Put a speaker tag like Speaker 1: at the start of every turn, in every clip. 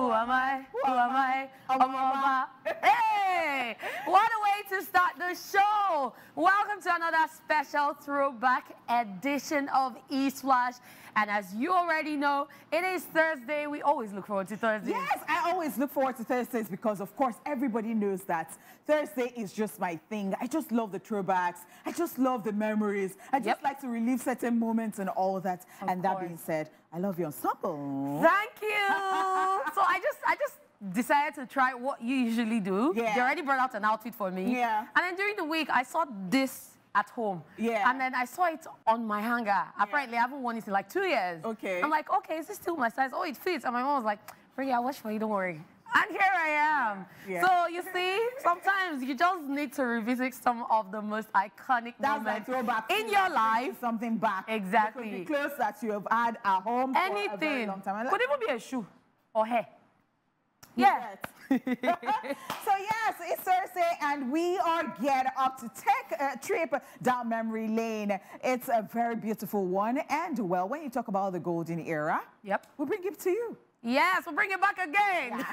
Speaker 1: Who am I? Who am I? Mama. Hey! What a way to start the show! Welcome to another special throwback edition of Esplash. And as you already know, it is Thursday. We always look forward to Thursdays.
Speaker 2: Yes, I always look forward to Thursdays because, of course, everybody knows that Thursday is just my thing. I just love the throwbacks. I just love the memories. I just like to relive certain moments and all of that. And that being said, I love your ensemble.
Speaker 1: Thank you. So I just decided to try what you usually do.
Speaker 2: Yeah.
Speaker 1: You already brought out an outfit for me.
Speaker 2: Yeah.
Speaker 1: And then during the week, I saw this at home.
Speaker 2: Yeah.
Speaker 1: And then I saw it on my hanger. Apparently, I haven't worn it in like 2 years.
Speaker 2: Okay.
Speaker 1: I'm like, okay, is this still my size? Oh, it fits. And my mom was like, Brie, I'll wash for you, don't worry. And here I am. Yeah. So you see, sometimes you just need to revisit some of the most iconic moments in your life.
Speaker 2: Something back.
Speaker 1: Exactly.
Speaker 2: It could be clothes that you have had at home for a very long time.
Speaker 1: Could even be a shoe or hair.
Speaker 2: Yeah. So yes, it's Thursday and we are geared up to take a trip down memory lane. It's a very beautiful one. And well, when you talk about the golden era, we bring it to you.
Speaker 1: Yes, we'll bring it back again.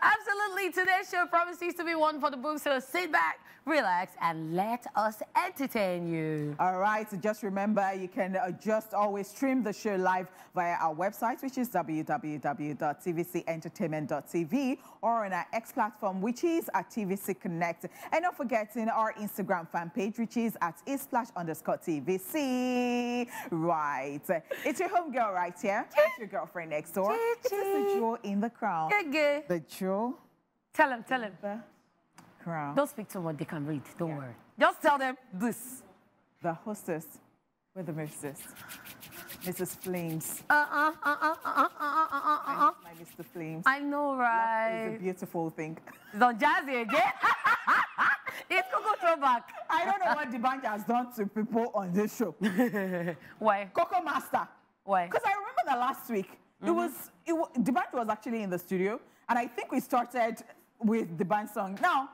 Speaker 1: Absolutely. Today's show promises to be one for the books, so sit back, relax, and let us entertain you.
Speaker 2: All right. So just remember, you can just always stream the show live via our website, which is www.tvcentertainment.tv, or on our X platform, which is at TVC Connect. And not forgetting our Instagram fan page, which is at Esplash_TVC. Right. It's your homegirl right here. It's your girlfriend next door. It is the jewel in the crown. The jewel.
Speaker 1: Tell him.
Speaker 2: The crown.
Speaker 1: Don't speak too much. They can read. Don't worry. Just tell them this.
Speaker 2: The hostess with the mistess. Mrs. Flames.
Speaker 1: My
Speaker 2: Mr. Flames.
Speaker 1: I know, right?
Speaker 2: It's a beautiful thing.
Speaker 1: It's on Jazzy again. It's Coco Throwback.
Speaker 2: I don't know what the band has done to people on this show.
Speaker 1: Why?
Speaker 2: Coco Master.
Speaker 1: Why?
Speaker 2: Because I remember that last week, the band was actually in the studio, and I think we started with the band song. Now,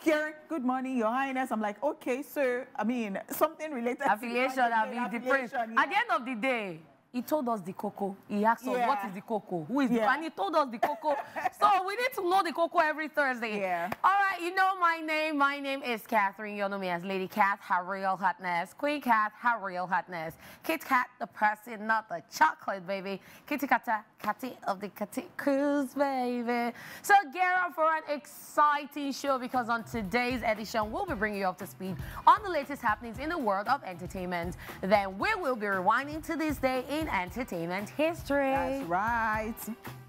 Speaker 2: Karen, good morning, Your Highness. I'm like, okay, so, I mean, something related
Speaker 1: affiliation,
Speaker 2: to
Speaker 1: affiliation. At the end of the day, he told us the cocoa. He asked us, what is the cocoa? Who is the and he told us the cocoa. So we need to know the cocoa every Thursday.
Speaker 2: Yeah.
Speaker 1: All right, you know my name. My name is Catherine. You know me as Lady Cat, her real hotness. Queen Cat, her real hotness. Kit Kat, the person, not the chocolate, baby. Kitty Kata, Catty of the Catty Cruise, baby. So get up for an exciting show because on today's edition, we'll be bringing you up to speed on the latest happenings in the world of entertainment. Then we will be rewinding to this day in entertainment history.
Speaker 2: That's right.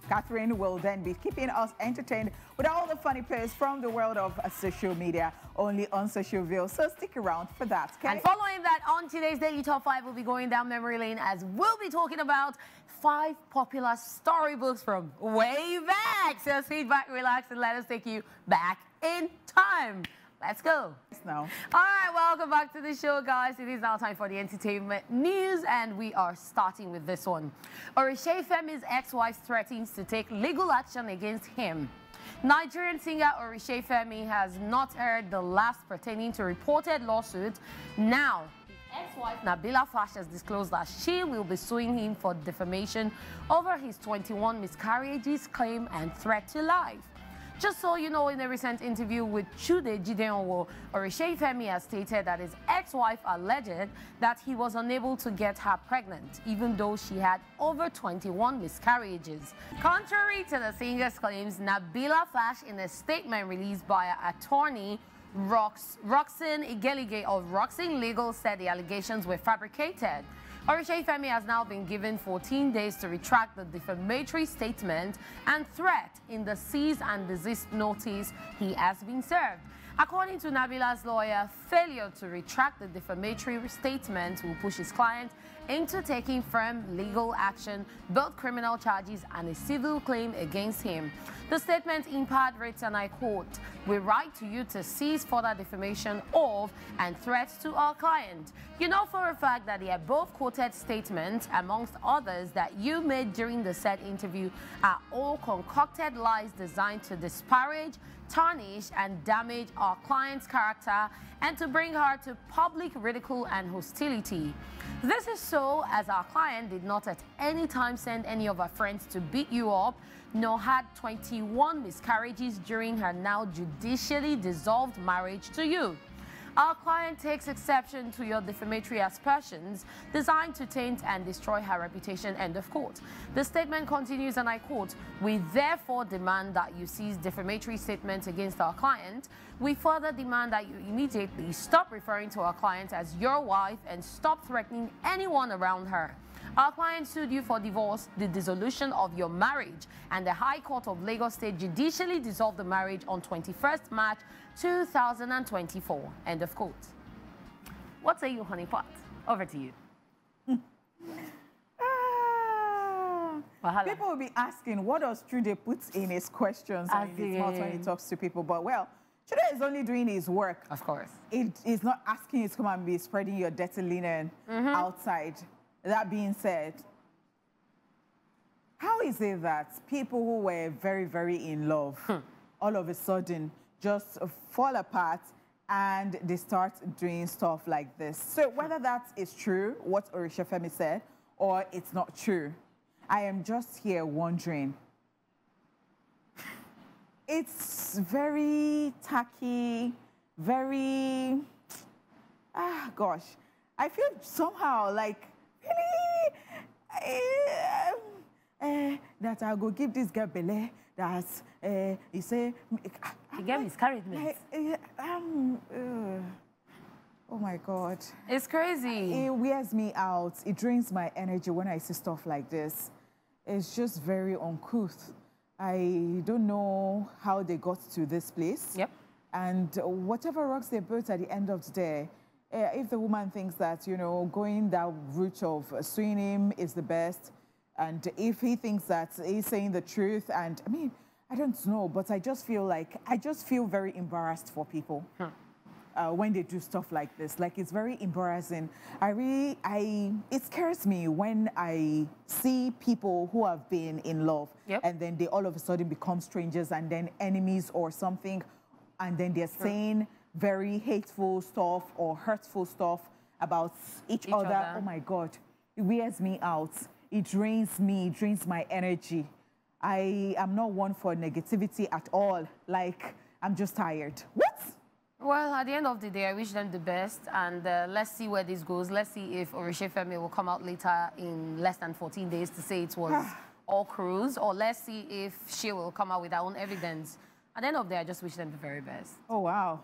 Speaker 2: Catherine will then be keeping us entertained with all the funny plays from the world of social media, only on Social View. So stick around for that, okay?
Speaker 1: And following that, on today's Daily Top 5, we'll be going down memory lane as we'll be talking about 5 popular storybooks from way back. So sit back, relax, and let us take you back in time. Let's go.
Speaker 2: Now.
Speaker 1: All right, welcome back to the show, guys. It is now time for the entertainment news, and we are starting with this one. Orishefemi's ex-wife threatens to take legal action against him. Nigerian singer Orishefemi has not heard the last pertaining to reported lawsuit. Now, his ex-wife Nabila Fash has disclosed that she will be suing him for defamation over his 21 miscarriages claim and threat to life. Just so you know, in a recent interview with Chude Gideonwo, Orishefemi has stated that his ex-wife alleged that he was unable to get her pregnant, even though she had over 21 miscarriages. Contrary to the singer's claims, Nabila Fash, in a statement released by her attorney, Roxanne Igelige of Roxanne Legal, said the allegations were fabricated. Orishefemi has now been given 14 days to retract the defamatory statement and threat in the cease and desist notice he has been served. According to Nabila's lawyer, failure to retract the defamatory statement will push his client into taking firm legal action, both criminal charges and a civil claim against him. The statement in part reads, and I quote, "We write to you to cease further defamation of and threats to our client. You know for a fact that the above quoted statements, amongst others that you made during the said interview, are all concocted lies designed to disparage, tarnish and damage our client's character and to bring her to public ridicule and hostility. This is so So, as our client did not at any time send any of her friends to beat you up, nor had 21 miscarriages during her now judicially dissolved marriage to you. Our client takes exception to your defamatory aspersions designed to taint and destroy her reputation, end of quote. The statement continues, and I quote, "We therefore demand that you cease defamatory statements against our client. We further demand that you immediately stop referring to our client as your wife and stop threatening anyone around her. Our client sued you for divorce, the dissolution of your marriage, and the High Court of Lagos State judicially dissolved the marriage on 21st March 2024, end of quote." What say you, honeypot? Over to you.
Speaker 2: People will be asking, what does Trude put in his questions and in his mouth when he talks to people? But, well, Trude is only doing his work.
Speaker 1: Of course.
Speaker 2: It is not asking you to come and be spreading your dirty linen outside. That being said, how is it that people who were very, very in love all of a sudden just fall apart and they start doing stuff like this? So whether that is true, what Orishafemi said, or it's not true, I am just here wondering. It's very tacky, very, gosh. I feel somehow like, really? That I go give this girl belly, that he say...
Speaker 1: He gave miscarriage.
Speaker 2: Oh my God.
Speaker 1: It's crazy.
Speaker 2: It wears me out. It drains my energy when I see stuff like this. It's just very uncouth. I don't know how they got to this place.
Speaker 1: Yep.
Speaker 2: And whatever rocks they built at the end of the day, if the woman thinks that, you know, going that route of suing him is the best, and if he thinks that he's saying the truth, and I mean, I don't know, but I just feel very embarrassed for people when they do stuff like this. Like, it's very embarrassing. It scares me when I see people who have been in love and then they all of a sudden become strangers and then enemies or something, and then they're saying very hateful stuff or hurtful stuff about each other. Oh my God, it wears me out. It drains me, it drains my energy. I am not one for negativity at all. Like, I'm just tired. What?
Speaker 1: Well, at the end of the day, I wish them the best, and let's see where this goes. Let's see if Orishafemi will come out later in less than 14 days to say it was all cruise, or let's see if she will come out with her own evidence. At the end of the day, I just wish them the very best.
Speaker 2: Oh, wow.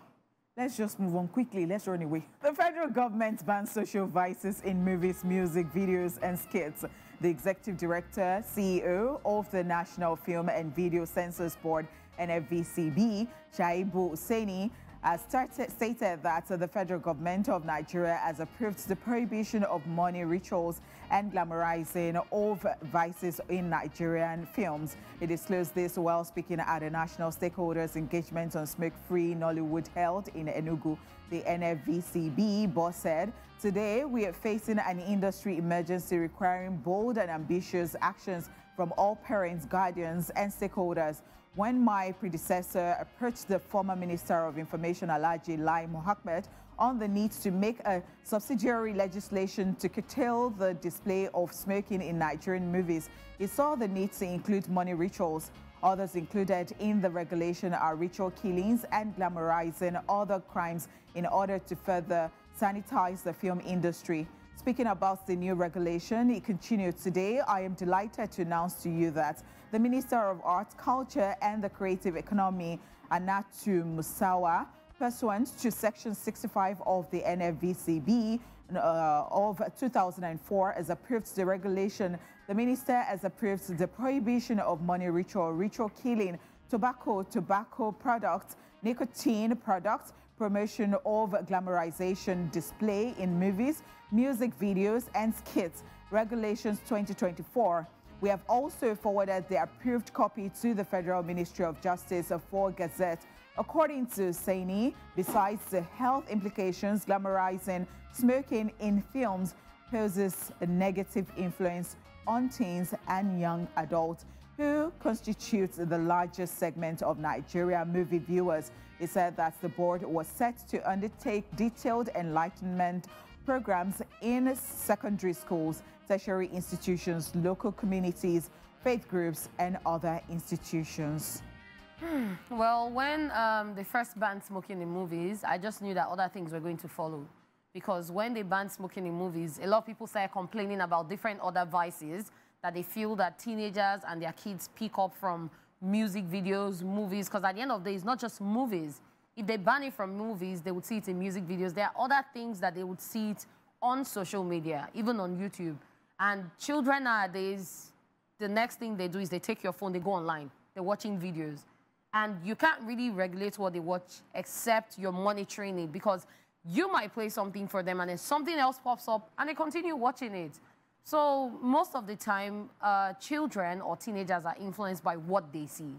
Speaker 2: Let's just move on quickly. Let's run away. The federal government bans social vices in movies, music, videos, and skits. The executive director, CEO of the National Film and Video Censors Board, NFVCB, Shaibu Hussaini, has stated that the federal government of Nigeria has approved the prohibition of money rituals and glamorizing of vices in Nigerian films. He disclosed this while speaking at a national stakeholders engagement on smoke-free Nollywood held in Enugu. The NFVCB boss said, "Today we are facing an industry emergency requiring bold and ambitious actions from all parents, guardians, and stakeholders. When my predecessor approached the former Minister of Information, Alhaji Lai Mohammed, on the need to make a subsidiary legislation to curtail the display of smoking in Nigerian movies, he saw the need to include money rituals. Others included in the regulation are ritual killings and glamorizing other crimes in order to further sanitize the film industry." Speaking about the new regulation, he continued, "Today, I am delighted to announce to you that the Minister of Arts, Culture and the Creative Economy, Anatu Musawa, pursuant to Section 65 of the NFVCB of 2004, has approved the regulation. The Minister has approved the prohibition of money ritual killing, tobacco products, nicotine products, promotion of glamorization display in movies, music videos, and skits, Regulations 2024. We have also forwarded the approved copy to the Federal Ministry of Justice for Gazette. According to Hussaini, besides the health implications, glamorizing smoking in films poses a negative influence on teens and young adults, who constitute the largest segment of Nigeria movie viewers. He said that the board was set to undertake detailed enlightenment programs in secondary schools, tertiary institutions, local communities, faith groups, and other institutions.
Speaker 1: Well, when they first banned smoking in movies, I just knew that other things were going to follow. Because when they banned smoking in movies, a lot of people started complaining about different other vices that they feel that teenagers and their kids pick up from music videos, movies, because at the end of the day, it's not just movies. If they ban it from movies, they would see it in music videos. There are other things that they would see it on social media, even on YouTube. And children nowadays, the next thing they do is they take your phone, they go online, they're watching videos. And you can't really regulate what they watch except you're monitoring it, because you might play something for them and then something else pops up and they continue watching it. So most of the time, children or teenagers are influenced by what they see.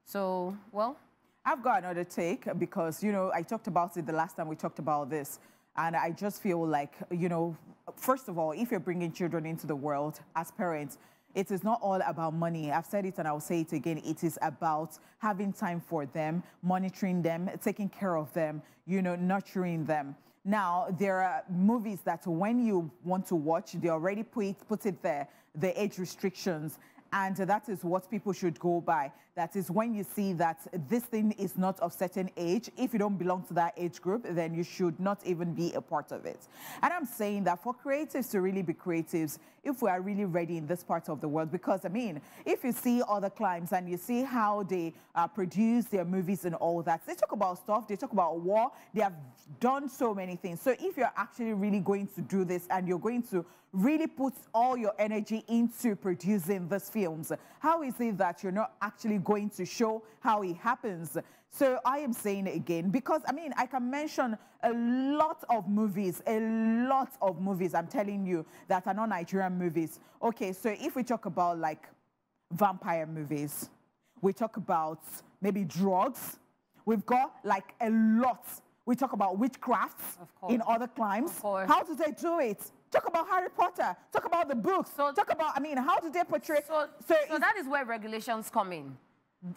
Speaker 1: So, well.
Speaker 2: I've got another take because, you know, I talked about it the last time we talked about this. And I just feel like, you know, first of all, if you're bringing children into the world as parents, it is not all about money. I've said it and I'll say it again. It is about having time for them, monitoring them, taking care of them, you know, nurturing them. Now, there are movies that when you want to watch, they already put it there, the age restrictions. And that is what people should go by. That is when you see that this thing is not of certain age. If you don't belong to that age group, then you should not even be a part of it. And I'm saying that for creatives to really be creatives, if we are really ready in this part of the world, because, I mean, if you see other climes and you see how they produce their movies and all that, they talk about stuff, they talk about war, they have done so many things. So if you're actually really going to do this and you're going to really put all your energy into producing these films, how is it that you're not actually going to show how it happens? So I am saying it again, because, I mean, I can mention a lot of movies, I'm telling you, that are not Nigerian movies. Okay, so if we talk about, like, vampire movies, we talk about maybe drugs, we've got, like, a lot. We talk about witchcrafts in other climes. How do they do it? Talk about Harry Potter. Talk about the books. So, talk about, I mean, how do they portray?
Speaker 1: So that is where regulations come in.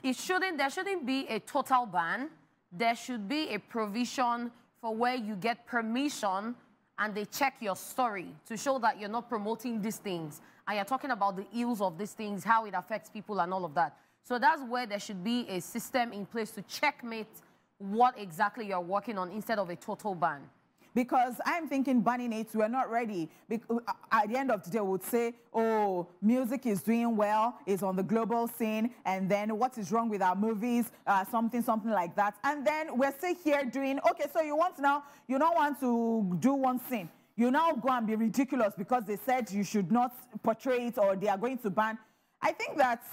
Speaker 1: There shouldn't be a total ban. There should be a provision for where you get permission and they check your story to show that you're not promoting these things. And you're talking about the ills of these things, how it affects people and all of that. So that's where there should be a system in place to checkmate what exactly you're working on instead of a total ban.
Speaker 2: Because I'm thinking banning it, we're not ready. At the end of the day, we would say, oh, music is doing well, it's on the global scene, and then what is wrong with our movies, something like that. And then we're still here doing, okay, so you don't want to do one scene. You now go and be ridiculous because they said you should not portray it or they are going to ban. I think that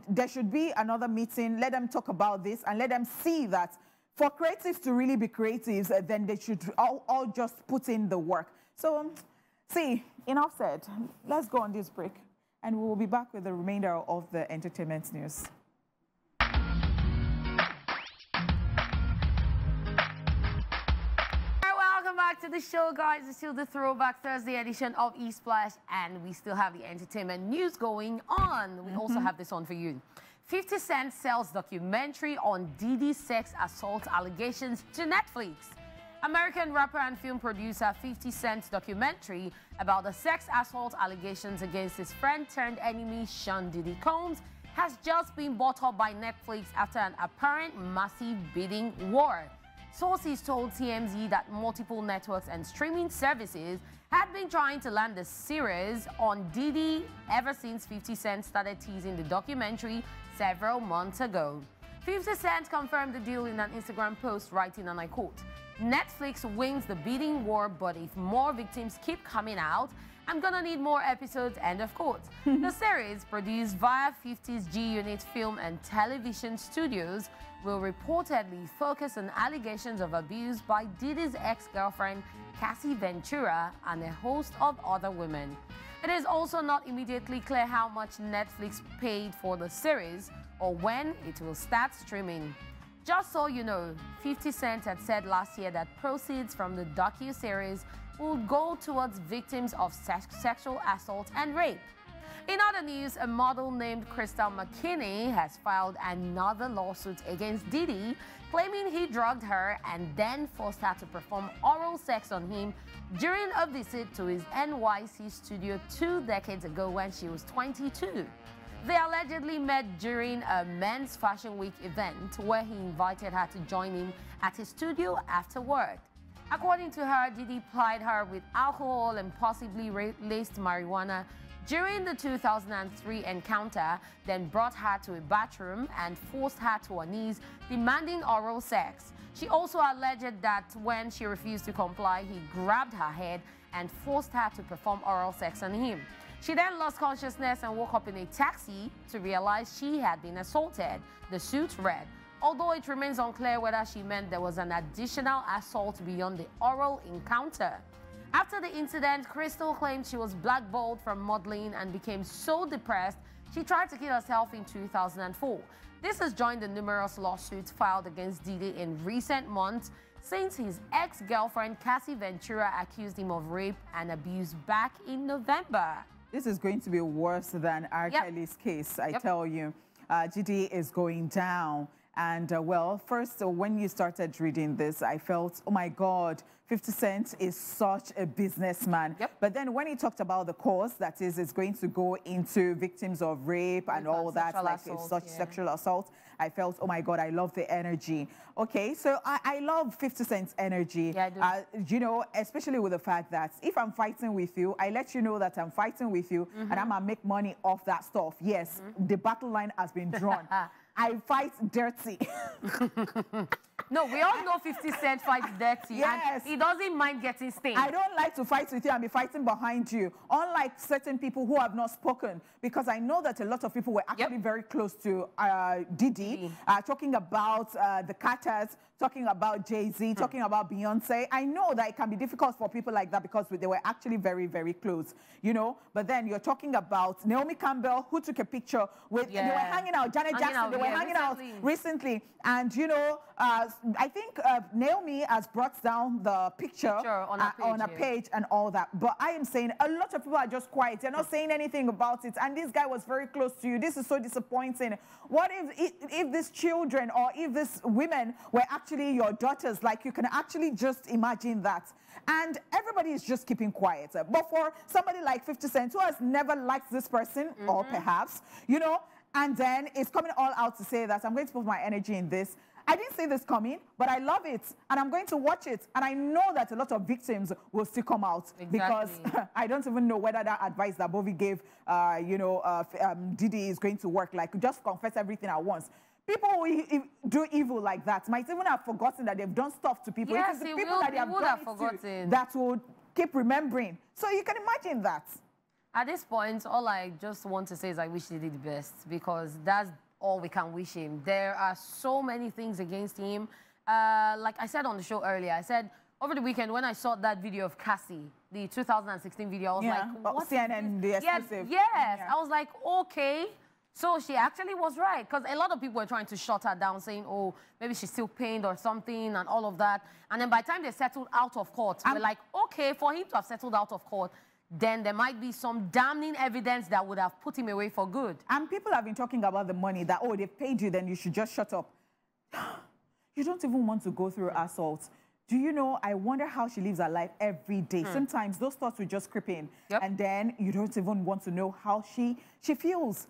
Speaker 2: there should be another meeting, let them talk about this and let them see that for creatives to really be creatives, then they should all just put in the work. So, see, enough said. Let's go on this break, and we will be back with the remainder of the entertainment news.
Speaker 1: Welcome back to the show, guys. It's still the Throwback Thursday edition of Esplash, and we still have the entertainment news going on. We also have this on for you. 50 Cent sells documentary on Diddy's sex assault allegations to Netflix. American rapper and film producer 50 Cent's documentary about the sex assault allegations against his friend-turned-enemy Sean Diddy Combs has just been bought up by Netflix after an apparent massive bidding war. Sources told TMZ that multiple networks and streaming services had been trying to land the series on Diddy ever since 50 Cent started teasing the documentary several months ago. 50 Cent confirmed the deal in an Instagram post, writing, and I quote, "Netflix wins the bidding war, but if more victims keep coming out, I'm gonna need more episodes," end of quote. The series, produced via 50's G-Unit Film and Television Studios, will reportedly focus on allegations of abuse by Diddy's ex-girlfriend, Cassie Ventura, and a host of other women. It is also not immediately clear how much Netflix paid for the series or when it will start streaming. Just so you know, 50 Cent had said last year that proceeds from the docu-series will go towards victims of sexual assault and rape. In other news, a model named Crystal McKinney has filed another lawsuit against Diddy, claiming he drugged her and then forced her to perform oral sex on him during a visit to his NYC studio 2 decades ago when she was 22. They allegedly met during a Men's Fashion Week event where he invited her to join him at his studio after work. According to her, Diddy plied her with alcohol and possibly laced marijuana during the 2003 encounter, then brought her to a bathroom and forced her to her knees, demanding oral sex. She also alleged that when she refused to comply, he grabbed her head and forced her to perform oral sex on him. She then lost consciousness and woke up in a taxi to realize she had been assaulted, the suit read, although it remains unclear whether she meant there was an additional assault beyond the oral encounter. After the incident, Crystal claimed she was blackballed from modeling and became so depressed she tried to kill herself in 2004. This has joined the numerous lawsuits filed against Diddy in recent months since his ex-girlfriend Cassie Ventura accused him of rape and abuse back in November.
Speaker 2: This is going to be worse than R. Kelly's case, I tell you. Diddy is going down. And well, first, when you started reading this, I felt, oh my God, 50 Cent is such a businessman. But then when he talked about the cause, that is, it's going to go into victims of rape and all that, like such sexual assault, I felt, oh my God, I love the energy. Okay, so I love 50 Cent's energy. Yeah, I do. You know, especially with the fact that if I'm fighting with you, I let you know that I'm fighting with you and I'm gonna make money off that stuff. Yes, the battle line has been drawn. I fight dirty.
Speaker 1: No, we all know 50 Cent fights dirty.
Speaker 2: Yes.
Speaker 1: And he doesn't mind getting stained.
Speaker 2: I don't like to fight with you and be fighting behind you, unlike certain people who have not spoken, because I know that a lot of people were actually very close to Diddy, talking about the Carters, talking about Jay-Z, talking about Beyonce. I know that it can be difficult for people like that because they were actually very, very close, you know. But then you're talking about Naomi Campbell, who took a picture with, they were hanging out, Janet Jackson, they were hanging out recently. And, you know, I think Naomi has brought down the picture on a page and all that. But I am saying a lot of people are just quiet. They're not saying anything about it. And this guy was very close to you. This is so disappointing. What if these children or if these women were actually your daughters? Like, you can actually just imagine that. And everybody is just keeping quiet. But for somebody like 50 Cent, who has never liked this person, or perhaps, you know, and then it's coming all out to say that I'm going to put my energy in this. I didn't see this coming, but I love it, and I'm going to watch it. And I know that a lot of victims will still come out because I don't even know whether that advice that Bobby gave, you know, Diddy is going to work. Like, just confess everything at once. People who do evil like that might even have forgotten that they've done stuff to people.
Speaker 1: Yes,
Speaker 2: it is the people that they have done it to that will keep remembering. So you can imagine that.
Speaker 1: At this point, all I just want to say is I wish he did the best, because that's all we can wish him. There are so many things against him. Like I said on the show earlier, I said over the weekend when I saw that video of Cassie, the 2016 video, I was like, what?
Speaker 2: CNN, the exclusive.
Speaker 1: Yes. I was like, okay. So she actually was right, because a lot of people were trying to shut her down, saying, oh, maybe she's still pained or something and all of that. And then by the time they settled out of court, we're like, okay, for him to have settled out of court, then there might be some damning evidence that would have put him away for good.
Speaker 2: And people have been talking about the money, that, oh, they paid you, then you should just shut up. You don't even want to go through assault. Do you know, I wonder how she lives her life every day. Sometimes those thoughts will just creep in. And then you don't even want to know how she feels.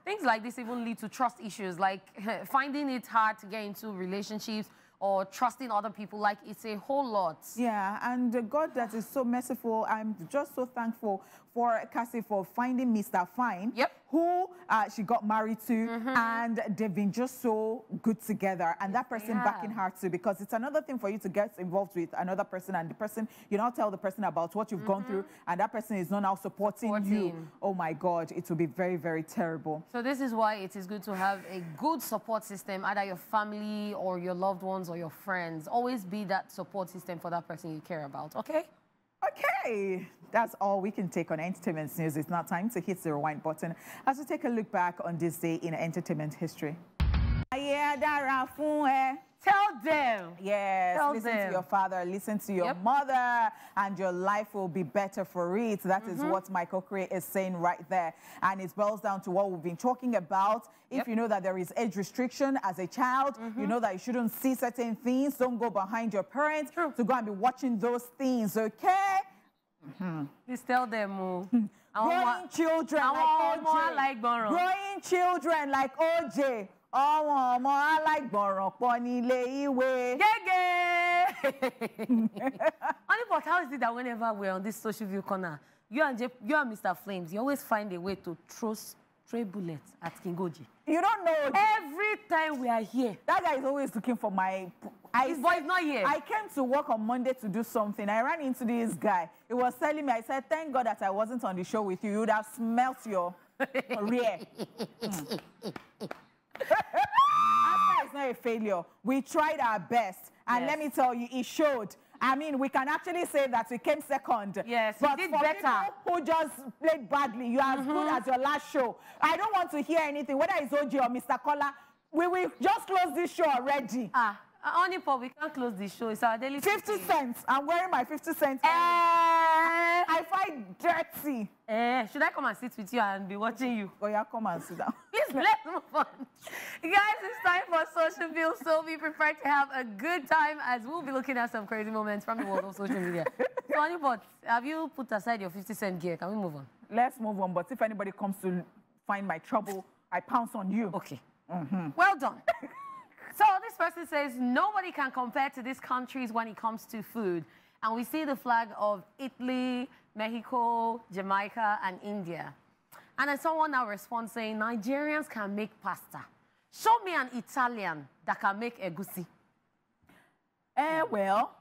Speaker 1: Things like this even lead to trust issues, like finding it hard to get into relationships or trusting other people. Like, it's a whole lot.
Speaker 2: Yeah, and God that is so merciful. I'm just so thankful for Cassie for finding Mr. Fine, who she got married to, and they've been just so good together. And that person backing her too, because it's another thing for you to get involved with another person, and the person, you now tell the person about what you've gone through, and that person is not now supporting you. Oh my God, it will be very, very terrible.
Speaker 1: So this is why it is good to have a good support system, either your family or your loved ones or your friends. Always be that support system for that person you care about, okay?
Speaker 2: Okay, that's all we can take on entertainment news. It's now time to hit the rewind button as we take a look back on this day in entertainment history. Yeah.
Speaker 1: Tell them.
Speaker 2: Yes,
Speaker 1: Tell
Speaker 2: listen
Speaker 1: them.
Speaker 2: to your father, listen to your mother, and your life will be better for it. That is what Michael Cray is saying right there. And it boils down to what we've been talking about. If you know that there is age restriction as a child, you know that you shouldn't see certain things. Don't go behind your parents to go and be watching those things, okay?
Speaker 1: Please tell them.
Speaker 2: Growing children like OJ. Growing children like OJ. Oh, I like
Speaker 1: Honey, but how is it that whenever we're on this social view corner, you and Mr. Flames, you always find a way to throw stray bullets at King Oji?
Speaker 2: You don't know.
Speaker 1: Every time we are here.
Speaker 2: That guy is always looking for my...
Speaker 1: His boy is not here.
Speaker 2: I came to work on Monday to do something. I ran into this guy. He was telling me, I said, thank God that I wasn't on the show with you. You would have smelt your rear. It's not a failure. We tried our best. And let me tell you, it showed. I mean, we can actually say that we came second.
Speaker 1: Yes,
Speaker 2: but
Speaker 1: we did
Speaker 2: for
Speaker 1: better.
Speaker 2: People who just played badly, you are as good as your last show. I don't want to hear anything, whether it's OG or Mr. Kola. We will just close this show already.
Speaker 1: Only Paul, we can't close this show. It's our daily
Speaker 2: 50 cents. I'm wearing my 50 cents. I find dirty.
Speaker 1: Should I come and sit with you and be watching you?
Speaker 2: Oh, yeah, come and sit down.
Speaker 1: Please, let's move on. Guys, it's time for Social View, so be prepared to have a good time as we'll be looking at some crazy moments from the world of social media. So, Honeypot, have you put aside your 50-cent gear? Can we move on?
Speaker 2: Let's move on, but if anybody comes to find my trouble, I pounce on you.
Speaker 1: Okay. Well done. So this person says, nobody can compare to these countries when it comes to food. And we see the flag of Italy, Mexico, Jamaica, and India. And then someone now responds saying, Nigerians can make pasta. Show me an Italian that can make egusi.
Speaker 2: Well,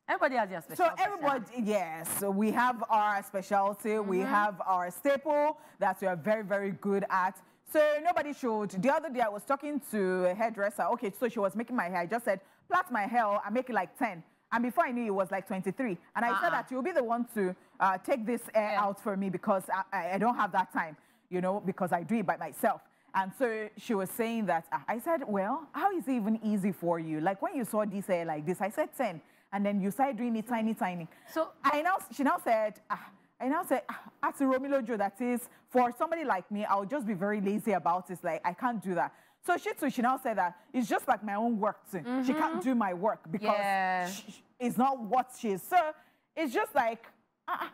Speaker 1: everybody has their specialty.
Speaker 2: So everybody, yes, so we have our specialty, we have our staple that we are very, very good at. So nobody should. The other day I was talking to a hairdresser. Okay, so she was making my hair. I just said, plait my hair, I make it like 10. And before I knew it was like 23. And I said that you'll be the one to take this hair out for me because I don't have that time, you know, because I do it by myself. And so she was saying that, I said, well, how is it even easy for you? Like when you saw this hair like this, I said 10. And then you started doing it tiny, tiny. So she now said, as a Romilo Joe, that is, for somebody like me, I'll just be very lazy about it. Like, I can't do that. So she now said that it's just like my own work too. She can't do my work because it's not what she is. So it's just like,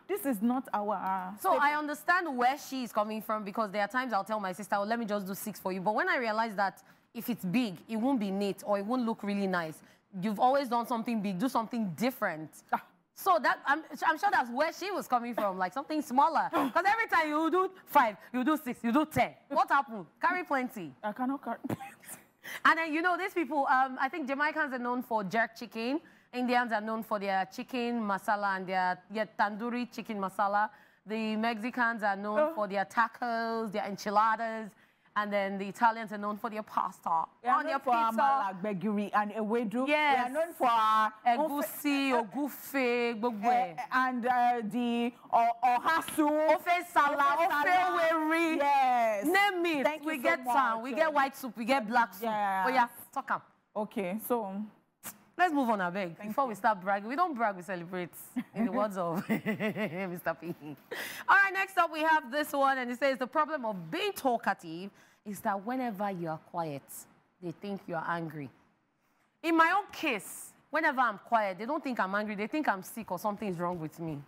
Speaker 2: this is not our...
Speaker 1: So I understand where she is coming from because there are times I'll tell my sister, oh, let me just do 6 for you. But when I realize that if it's big, it won't be neat or it won't look really nice. You've always done something big, do something different. So that I'm sure that's where she was coming from, like something smaller. Because every time you do 5, you do 6, you do 10. What happened? Carry plenty.
Speaker 2: I cannot carry plenty.
Speaker 1: And then, you know, these people, I think Jamaicans are known for jerk chicken. Indians are known for their chicken masala and their tandoori chicken masala. The Mexicans are known for their tacos, their enchiladas. And then the Italians are known for their pasta.
Speaker 2: They are known for amala, begiri, and ewedu.
Speaker 1: Yes.
Speaker 2: They are known for
Speaker 1: egusi, ogufe,
Speaker 2: and the ohasu,
Speaker 1: ofe sala, ofe weri.
Speaker 2: Yes.
Speaker 1: Name it.
Speaker 2: Thank
Speaker 1: we
Speaker 2: you
Speaker 1: get
Speaker 2: so
Speaker 1: some.
Speaker 2: much.
Speaker 1: We get white soup. We get black soup.
Speaker 2: Yeah.
Speaker 1: Oh yeah, talk up.
Speaker 2: Okay, so
Speaker 1: let's move on, I beg. Before we start bragging, we don't brag, we celebrate. In the words of Mr. P. All right, next up we have this one, and it says the problem of being talkative is that whenever you are quiet, they think you are angry. In my own case, whenever I'm quiet, they don't think I'm angry. They think I'm sick or something is wrong with me.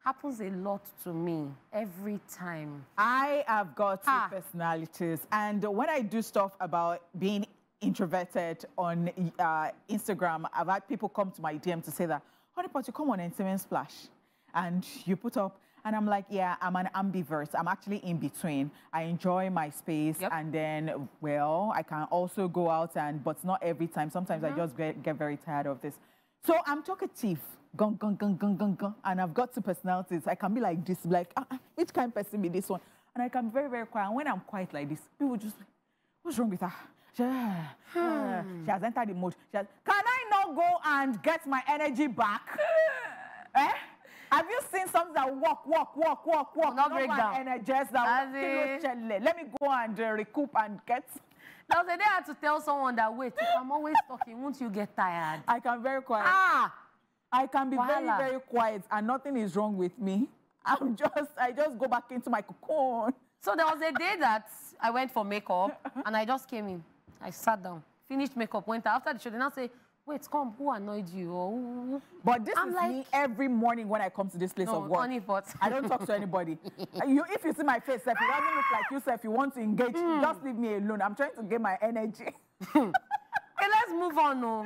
Speaker 1: Happens a lot to me every time.
Speaker 2: I have got 2 personalities, and when I do stuff about being introverted on Instagram, I've had people come to my DM to say that, Honeypot, you come on Esplash, and you put up, and I'm like, yeah, I'm an ambivert. I'm actually in between. I enjoy my space, and then, well, I can also go out, but not every time. Sometimes I just get very tired of this. So I'm talkative, gung, gung, gung, gung, gung, gung, and I've got 2 personalities. I can be like this, like, which kind of person be this one? And I can be very, very quiet. And when I'm quiet like this, people just, what's wrong with her? She has entered the mode. Can I not go and get my energy back? Have you seen something that walk,
Speaker 1: not break down.
Speaker 2: Energize that. Let me go and recoup and get
Speaker 1: There was a day I had to tell someone that, wait, if I'm always talking, won't you get tired?
Speaker 2: I can very quiet. I can be very, very quiet and nothing is wrong with me. I just go back into my cocoon.
Speaker 1: So there was a day that I went for makeup and I just came in. I sat down, finished makeup, went out. After the show, they now say, wait, come, who annoyed you? Or,
Speaker 2: but this is like, me every morning when I come to this place of work. I don't talk to anybody. If you see my face, if it doesn't look like you, if you want to engage, just leave me alone. I'm trying to get my energy.
Speaker 1: Okay, let's move on now.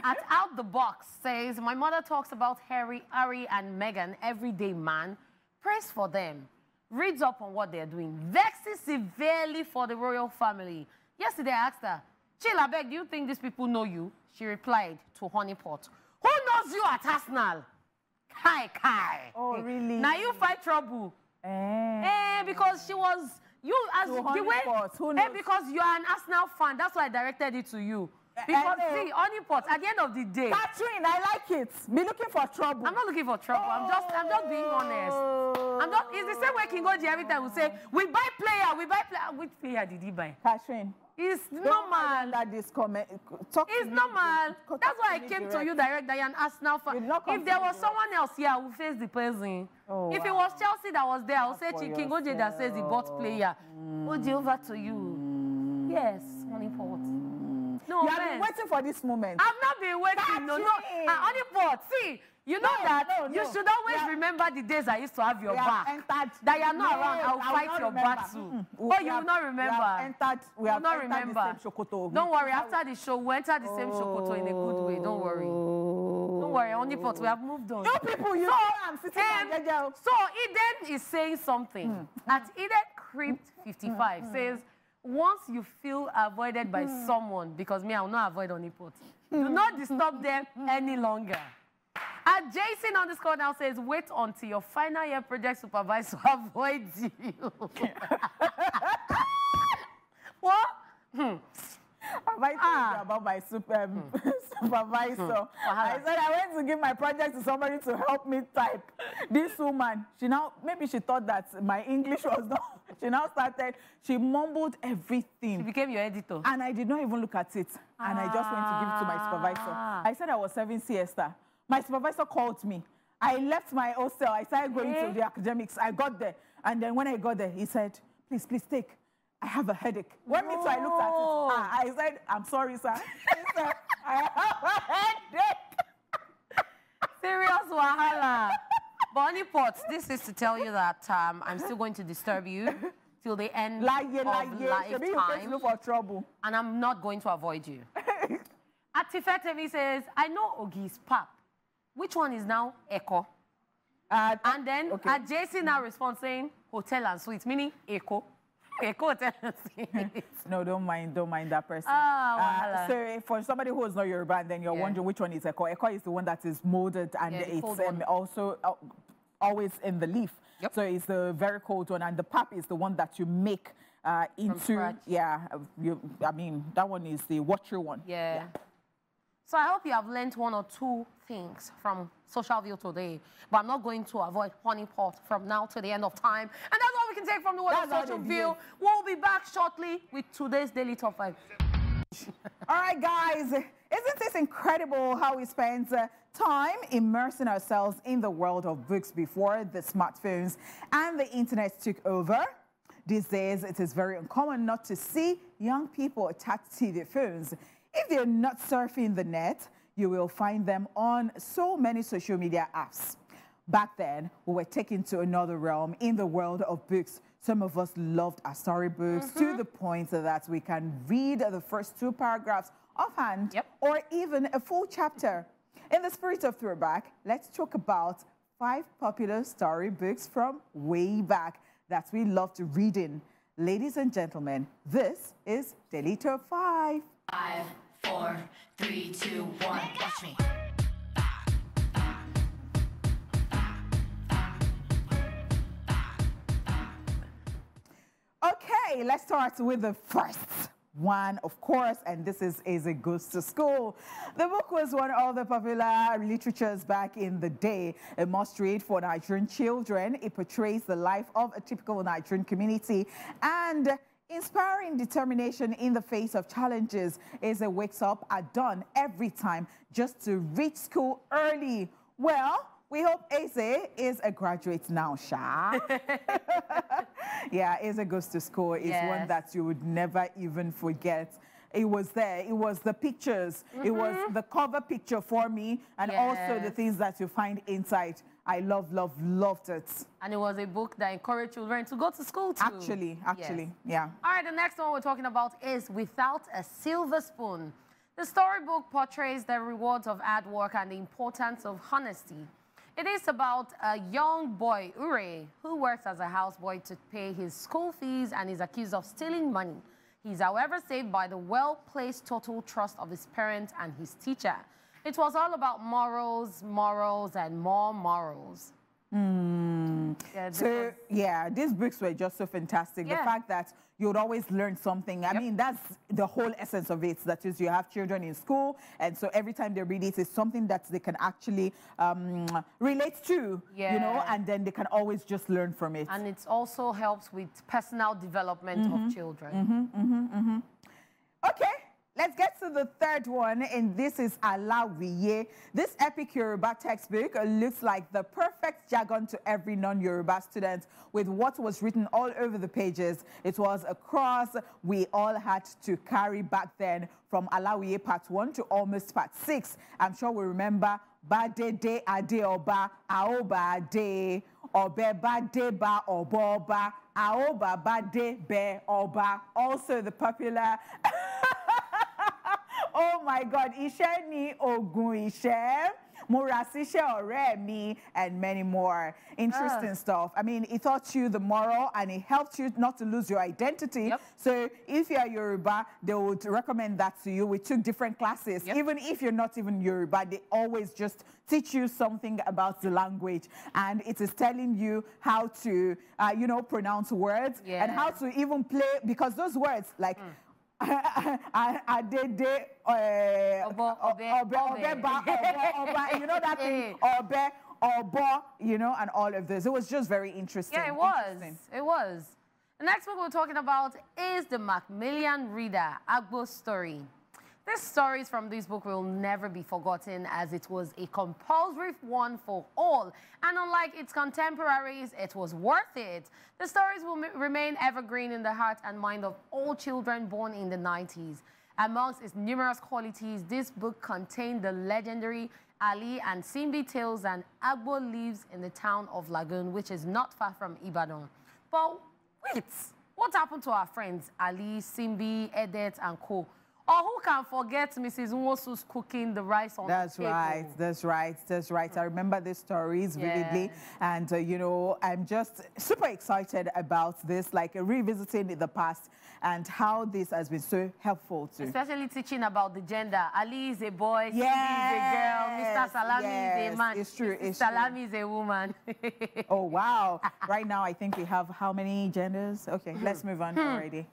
Speaker 1: At Out the Box says, my mother talks about Harry and Meghan everyday, man. Praise for them. Reads up on what they're doing. Vexes severely for the royal family. Yesterday, I asked her, Sheila Beck, do you think these people know you? She replied to Honeypot, who knows you at Arsenal? Kai.
Speaker 2: Oh, really?
Speaker 1: Now you fight trouble. Because she was, because you are an Arsenal fan. That's why I directed it to you. Because see, Honeypot, at the end of the day.
Speaker 2: Catherine, I like it. Be looking for trouble.
Speaker 1: I'm not looking for trouble. I'm just being honest. It's the same way King Oji every time will say, we buy player. Which player did he buy?
Speaker 2: Catherine.
Speaker 1: It's normal.
Speaker 2: That this comment.
Speaker 1: It's normal. That's why I came to you direct that you're an Arsenal fan. If there was someone else here, I would face the person. If it was Chelsea that was there, I would say King Oji that says he bought player. Oji, over to you. Yes, Honeypot. No,
Speaker 2: you have been waiting for this moment.
Speaker 1: I've not been waiting. No. Honeypot, see, you know you should always remember the days I used to have your back. That you're not around, I'll fight your battle. Oh, you will not remember.
Speaker 2: We have entered the same Shokoto.
Speaker 1: Don't worry, after the show, we enter the same Shokoto in a good way. Don't worry. Don't worry, Honeypot, we have moved on.
Speaker 2: You people, you know I'm sitting on
Speaker 1: So Eden is saying something. At Eden Crypt 55 says, once you feel avoided by someone, because me, I will not avoid Honeypot, do not disturb them any longer. And Jason _ now says, wait until your final year project supervisor avoids you. What?
Speaker 2: Have I told you about my supervisor? I said I went to give my project to somebody to help me type. This woman, maybe she thought that my English was not, she mumbled everything.
Speaker 1: She became your editor.
Speaker 2: And I did not even look at it. And I just went to give it to my supervisor. I said I was serving siesta. My supervisor called me. I left my hostel. I started going to the academics. I got there. And then when I got there, he said, please take. I have a headache. When I looked at it, I said, I'm sorry, sir. He said, I have a headache.
Speaker 1: Serious wahala. But Honeypot, this is to tell you that I'm still going to disturb you till the end of lifetime.
Speaker 2: Look for trouble.
Speaker 1: And I'm not going to avoid you. Atifetemi says, I know Ogi's pap. Which one is now Echo? And then Jason now responds saying, hotel and suites, meaning Echo.
Speaker 2: No, don't mind that person. So for somebody who is not Yoruba, and then you're wondering which one is Eko. Eko is the one that is molded and it's also always in the leaf. Yep. So it's the very cold one, and the pap is the one that you make into. I mean, that one is the watery one.
Speaker 1: Yeah. So I hope you have learned one or two things from Social View today. But I'm not going to avoid Honeypot from now to the end of time. And that's all we can take from the world of Social View. We'll be back shortly with today's Daily Top 5.
Speaker 2: All right, guys. Isn't this incredible how we spend time immersing ourselves in the world of books before the smartphones and the internet took over? These days, it is very uncommon not to see young people attached to their phones. If they're not surfing the net, you will find them on so many social media apps. Back then, we were taken to another realm in the world of books. Some of us loved our storybooks to the point that we can read the first 2 paragraphs offhand or even a full chapter. In the spirit of throwback, let's talk about 5 popular storybooks from way back that we loved reading. Ladies and gentlemen, this is Daily Top 5.
Speaker 3: 5, 4, 3, 2, 1. Watch me.
Speaker 2: Okay, let's start with the first one, of course, and this is As It Goes to School. The book was one of the popular literatures back in the day. A must-read for Nigerian children. It portrays the life of a typical Nigerian community, and Inspiring determination in the face of challenges. Eze wakes up at dawn every time just to reach school early. Well, we hope Eze is a graduate now, Sha. Yeah, Eze goes to school. It's one that you would never even forget. It was there. It was the pictures. It was the cover picture for me, and also the things that you find inside. I loved it.
Speaker 1: And it was a book that encouraged children to go to school too.
Speaker 2: Actually, yeah.
Speaker 1: All right, the next one we're talking about is Without a Silver Spoon. The storybook portrays the rewards of hard work and the importance of honesty. It is about a young boy, Ure, who works as a houseboy to pay his school fees and is accused of stealing money. He's, however, saved by the well-placed total trust of his parents and his teacher. It was all about morals, and more morals.
Speaker 2: Yeah, these books were just so fantastic. The fact that you would always learn something. I mean, that's the whole essence of it. That is, you have children in school, and so every time they read it, it's something that they can actually relate to, you know, and then they can always just learn from it.
Speaker 1: And it also helps with personal development of children.
Speaker 2: Okay. Let's get to the third one, and this is Alawiye. This epic Yoruba textbook looks like the perfect jargon to every non-Yoruba student with what was written all over the pages. It was a cross we all had to carry back then, from Alawiye part 1 to almost part 6. I'm sure we remember Bade de Ade Oba, Aoba de Obe Bade Ba Oba, Aoba Bade Be Oba. Also the popular... Oh my God, Ishe ni Ogun Ishe, Murasishe Ore mi, and many more. Interesting stuff. I mean, it taught you the moral and it helped you not to lose your identity. So if you're Yoruba, they would recommend that to you. We took different classes. Even if you're not even Yoruba, they always just teach you something about the language. And it is telling you how to, you know, pronounce words and how to even play, because those words like... I did you know that thing, obo, you know, and all of this. It was just very interesting.
Speaker 1: Yeah, it was. It was. The next book we're talking about is The Macmillan Reader, Agbo's Story. The stories from this book will never be forgotten, as it was a compulsory one for all. And unlike its contemporaries, it was worth it. The stories will remain evergreen in the heart and mind of all children born in the 90s. Amongst its numerous qualities, this book contained the legendary Ali and Simbi tales, and Agbo lives in the town of Lagoon, which is not far from Ibadan. But wait, what happened to our friends Ali, Simbi, Edet, and co? Or who can forget Mrs. Nwosu's cooking the rice on the table?
Speaker 2: That's right. I remember these stories vividly. And, you know, I'm just super excited about this, like revisiting the past and how this has been so helpful too.
Speaker 1: Especially teaching about the gender. Ali is a boy, Cindy is a girl, Mr. Salami is a man.
Speaker 2: It's true.
Speaker 1: Salami is a woman.
Speaker 2: Oh, wow. Right now, I think we have how many genders? Okay, let's move on already.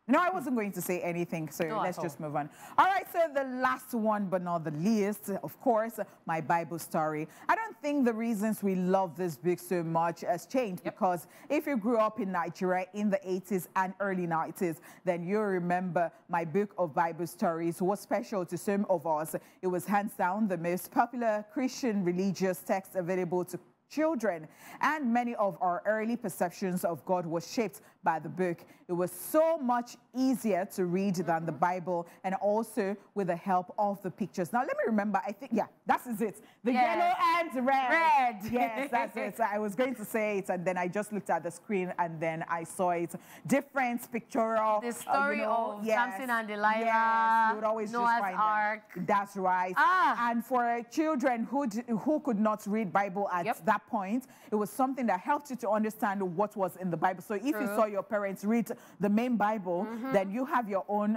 Speaker 2: No, I wasn't going to say anything, so let's just move on. All right, so the last one, but not the least, of course, my Bible story. I don't think the reasons we love this book so much has changed, because if you grew up in Nigeria in the 80s and early 90s, then you remember my book of Bible stories was special to some of us. It was hands down the most popular Christian religious text available to children, and many of our early perceptions of God was shaped by the book. It was so much easier to read than the Bible, and also with the help of the pictures. Now, let me remember, I think, that is it. The yellow and red. Yes, that's it. I was going to say it, and then I just looked at the screen, and then I saw it. Different pictorial.
Speaker 1: The story of Samson and Delilah.
Speaker 2: Yes, you would always
Speaker 1: Noah's
Speaker 2: just find
Speaker 1: Ark.
Speaker 2: That's right. And for children who could not read Bible at that point, it was something that helped you to understand what was in the Bible. So if you saw your parents read the main Bible, then you have your own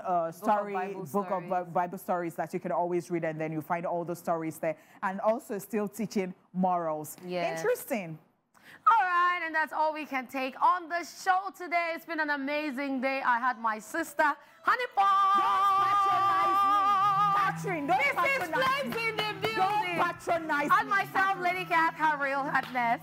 Speaker 2: book of Bible stories that you can always read, and then you find all the stories there, and also still teaching morals. Interesting.
Speaker 1: All right, and that's all we can take on the show today. It's been an amazing day. I had my sister, Honey Pie.
Speaker 2: Catherine, don't patronize.
Speaker 1: This is Flames in the building.
Speaker 2: Don't patronize.
Speaker 1: And myself, Lady Cat, her real hotness.